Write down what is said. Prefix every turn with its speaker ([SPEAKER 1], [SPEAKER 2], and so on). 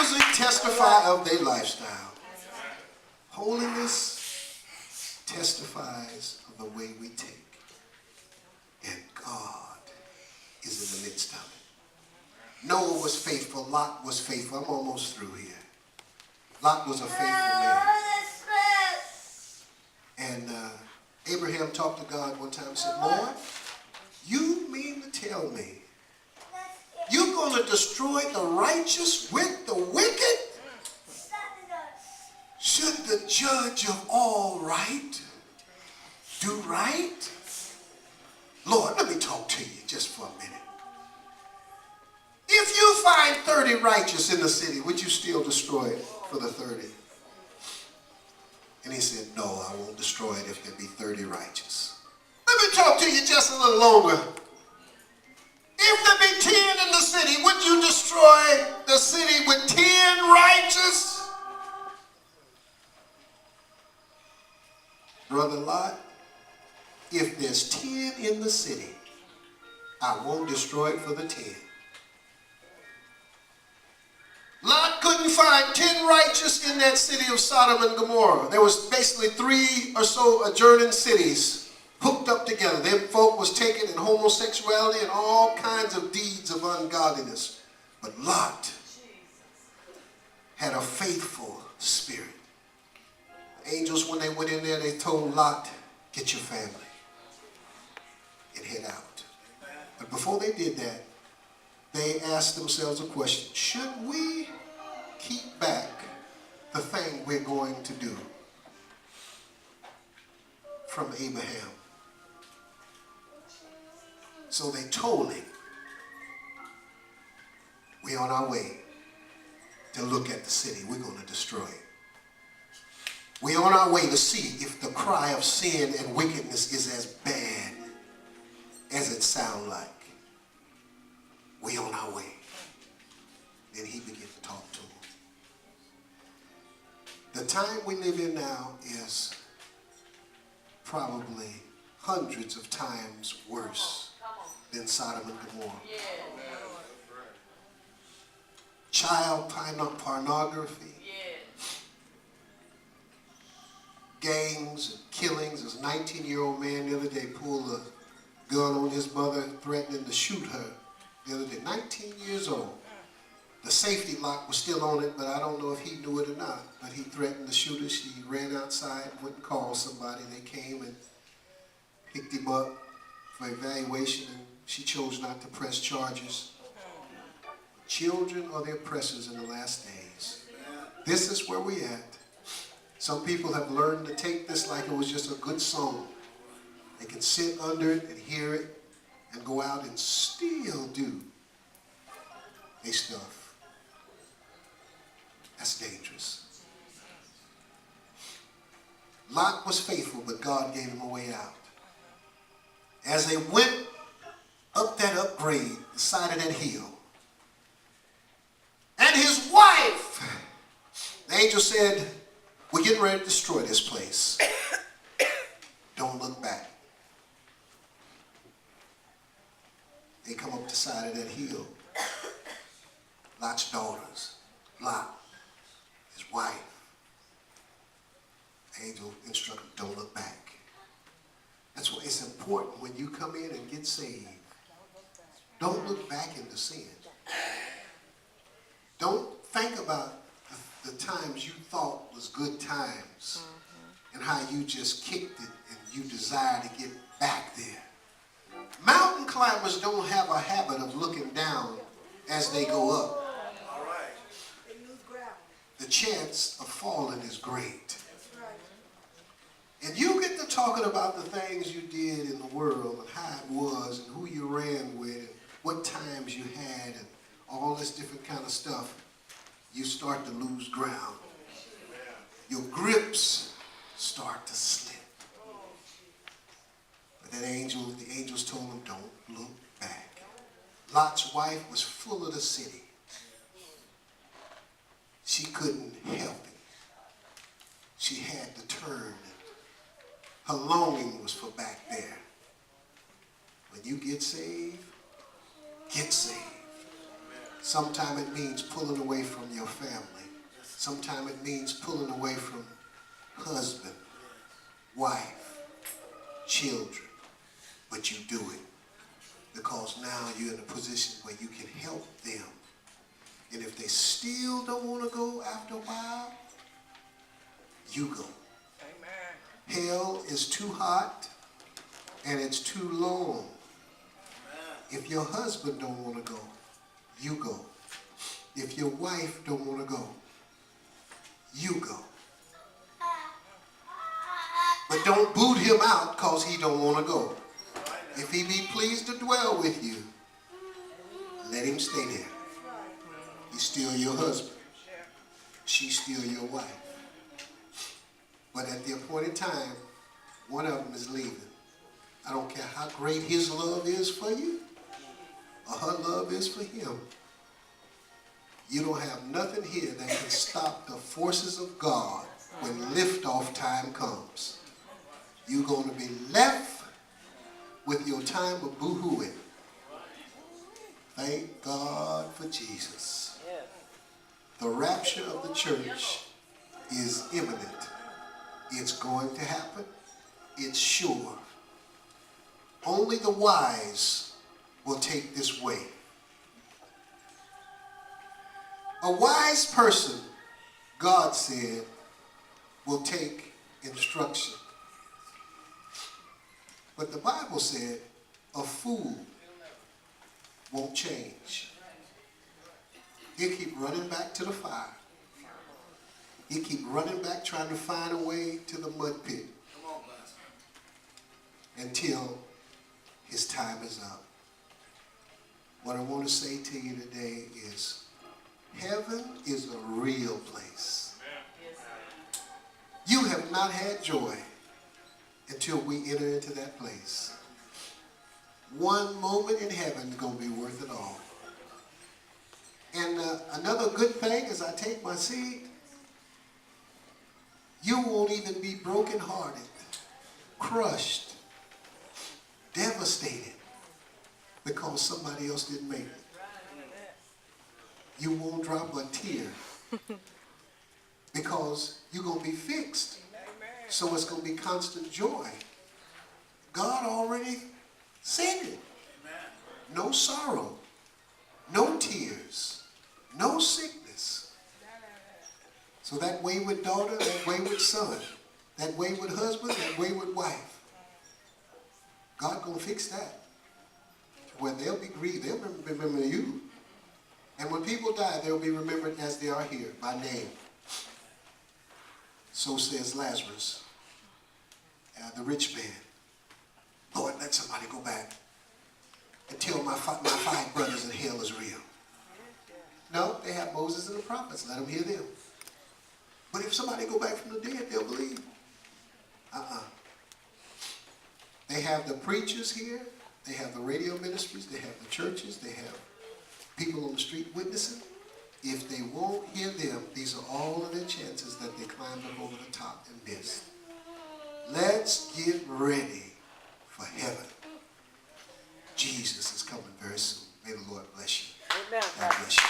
[SPEAKER 1] music testify of their lifestyle. Holiness testifies of the way we take. And God is in the midst of it. Noah was faithful. Lot was faithful. I'm almost through here. Lot was a faithful man. And Abraham talked to God one time and said, Lord, you mean to tell me you're going to destroy the righteous with the wicked? Should the judge of all right do right? Lord, let me talk to you just for a minute. If you find 30 righteous in the city, would you still destroy it for the 30? And he said, no, I won't destroy it if there be 30 righteous. Let me talk to you just a little longer. If there be 10 in the city, would you destroy the city with 10 righteous? Brother Lot, if there's 10 in the city, I won't destroy it for the 10. Lot couldn't find 10 righteous in that city of Sodom and Gomorrah. There was basically 3 or so adjoining cities hooked up together. Them folk was taken in homosexuality and all kinds of deeds of ungodliness. But Lot had a faithful spirit. The angels, when they went in there, they told Lot, get your family and head out. But before they did that, they asked themselves a question. Should we keep back the thing we're going to do from Abraham? So they told him, we're on our way to look at the city. We're going to destroy it. We're on our way to see if the cry of sin and wickedness is as bad as it sounds like. We're on our way. Then he began to talk to him. The time we live in now is probably hundreds of times worse than Sodom and Gomorrah. Child pornography, gangs and killings. This 19-year-old man the other day pulled a gun on his mother, threatening to shoot her. The other day, 19 years old. The safety lock was still on it, but I don't know if he knew it or not. But he threatened to shoot her. She ran outside, went and called somebody. They came and picked him up for evaluation, and she chose not to press charges. Children are the oppressors in the last days. This is where we're at. Some people have learned to take this like it was just a good song. They can sit under it and hear it and go out and still do their stuff. That's dangerous. Lot was faithful, but God gave him a way out. As they went up that upgrade, the side of that hill, and his wife, the angel said, we're getting ready to destroy this place. Don't look back. They come up the side of that hill. Lot's daughters, Lot, his wife. The angel instructed, don't look back. That's why it's important when you come in and get saved. Don't look back into sin. Don't think about the times you thought was good times and how you just kicked it and you desire to get back there. Mountain climbers don't have a habit of looking down as they go up.
[SPEAKER 2] All right.
[SPEAKER 1] The chance of falling is great. And you get to talking about the things you did in the world and how it was and who you ran with and what times you had and all this different kind of stuff, you start to lose ground. Your grips start to slip. But that angel, the angels told him, don't look back. Lot's wife was full of the city. She couldn't help it. She had to turn. Her longing was for back there. When you get saved, Sometimes it means pulling away from your family. Sometimes it means pulling away from husband, wife, children. But you do it because now you're in a position where you can help them. And if they still don't want to go after a while, you go. Amen. Hell is too hot and it's too long. If your husband don't want to go, you go. If your wife don't want to go, you go. But don't boot him out because he don't want to go. If he be pleased to dwell with you, let him stay there. He's still your husband. She's still your wife. But at the appointed time, one of them is leaving. I don't care how great his love is for you or her love is for him. You don't have nothing here that can stop the forces of God when liftoff time comes. You're going to be left with your time of boo-hooing. Thank God for Jesus. The rapture of the church is imminent. It's going to happen. It's sure. Only the wise will take this way. A wise person, God said, will take instruction. But the Bible said a fool won't change. He'll keep running back to the fire. He'll keep running back trying to find a way to the mud pit until his time is up. What I want to say to you today is heaven is a real place. You have not had joy until we enter into that place. One moment in heaven is going to be worth it all. And another good thing as I take my seat, you won't even be brokenhearted, crushed, devastated because somebody else didn't make it. You won't drop a tear because you're going to be fixed. So it's going to be constant joy. God already said it. No sorrow, no tears, no sickness. So that wayward daughter, that wayward son, that wayward husband, that wayward wife, God going to fix that. When they'll be grieved, they'll remember you. And when people die, they'll be remembered as they are here, by name. So says Lazarus, the rich man. Lord, let somebody go back and tell my five brothers in hell is real. No, they have Moses and the prophets. Let them hear them. But if somebody go back from the dead, they'll believe. They have the preachers here. They have the radio ministries. They have the churches. They have people on the street witnessing. If they won't hear them, these are all of their chances that they climbed up over the top and missed. Let's get ready for heaven. Jesus is coming very soon. May the Lord bless you.
[SPEAKER 3] Amen.
[SPEAKER 1] God bless you.